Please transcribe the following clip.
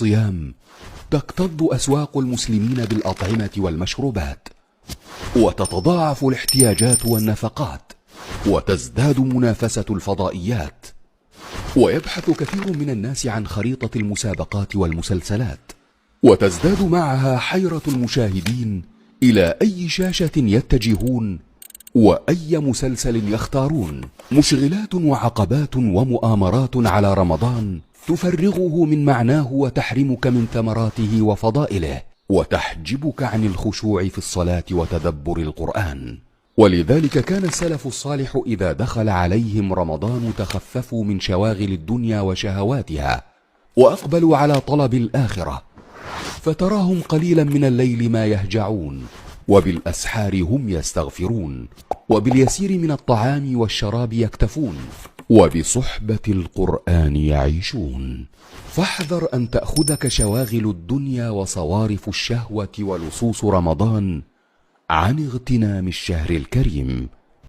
الصيام تكتظ أسواق المسلمين بالأطعمة والمشروبات، وتتضاعف الاحتياجات والنفقات، وتزداد منافسة الفضائيات، ويبحث كثير من الناس عن خريطة المسابقات والمسلسلات، وتزداد معها حيرة المشاهدين إلى أي شاشة يتجهون وأي مسلسل يختارون. مشغلات وعقبات ومؤامرات على رمضان تفرغه من معناه وتحرمك من ثمراته وفضائله، وتحجبك عن الخشوع في الصلاة وتدبر القرآن. ولذلك كان السلف الصالح إذا دخل عليهم رمضان تخففوا من شواغل الدنيا وشهواتها، وأقبلوا على طلب الآخرة، فتراهم قليلا من الليل ما يهجعون، وبالأسحار هم يستغفرون، وباليسير من الطعام والشراب يكتفون، وبصحبة القرآن يعيشون. فاحذر أن تأخذك شواغل الدنيا وصوارف الشهوة ولصوص رمضان عن اغتنام الشهر الكريم.